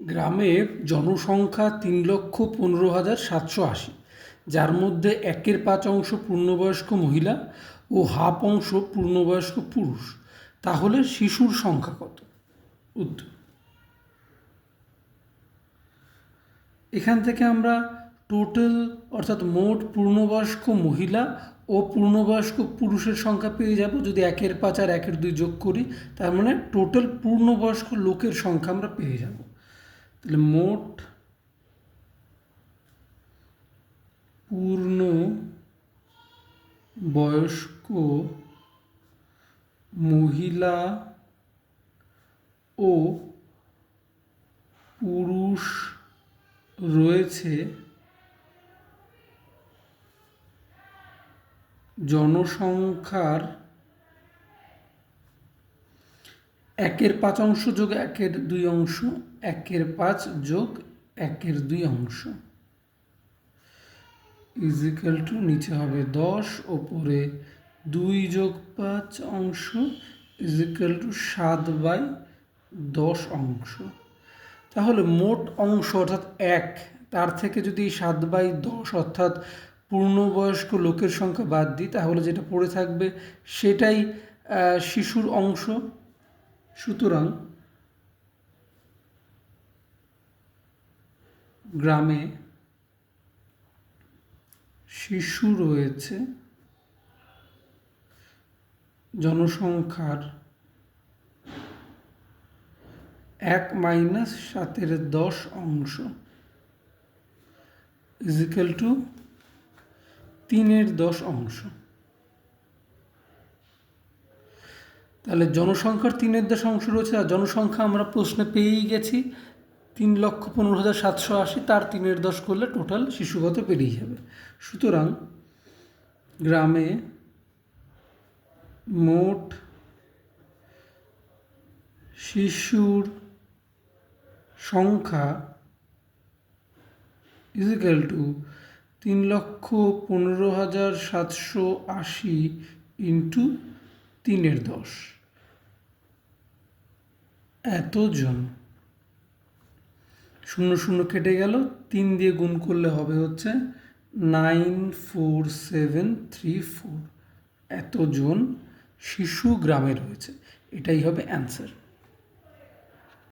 গ্রামের জনসংখ্যা ৩,১৫,৭৮০, যার মধ্যে 1/5 পূর্ণবয়স্ক মহিলা ও হাফ অংশ পূর্ণবয়স্ক পুরুষ। তাহলে শিশুর সংখ্যা কত? উত্তর, এখান থেকে আমরা টোটাল অর্থাৎ মোট পূর্ণবয়স্ক মহিলা ও পূর্ণবয়স্ক পুরুষের সংখ্যা পেয়ে যাব যদি 1/5 আর 1/2 যোগ করি। তার মানে টোটাল পূর্ণবয়স্ক লোকের সংখ্যা আমরা পেয়ে যাব। তাহলে মোট পূর্ণ বয়স্ক মহিলা ও পুরুষ রয়েছে জনসংখ্যার 1/5 যোগ 1/2, 1/5 যোগ 1/2 ইজিক্যাল টু নিচে হবে 10, ওপরে 2 যোগ 5 ইজিক্যাল টু 7/10। তাহলে মোট অংশ অর্থাৎ 1, তার থেকে যদি 7/10 অর্থাৎ পূর্ণবয়স্ক লোকের সংখ্যা বাদ দিই, তাহলে যেটা পড়ে থাকবে সেটাই শিশুর অংশ। সুতরাং গ্রামে শিশু রয়েছে জনসংখ্যার 1 - 7/10 ইজিক্যাল টু 3/10। তাহলে জনসংখ্যার 3/10 রয়েছে, আর জনসংখ্যা আমরা প্রশ্নে পেয়েই গেছি 3,15,780, তার 3/10 করলে টোটাল শিশুগত পেরিয়ে যাবে। সুতরাং গ্রামে মোট শিশুর সংখ্যা ইজিক্যাল টু 3,15,780 ইন্টু 3/10, এতজন। 0 কেটে গেল, 3 দিয়ে গুণ করলে হবে হচ্ছে 94734। এতজন শিশু গ্রামে রয়েছে, এটাই হবে অ্যান্সার।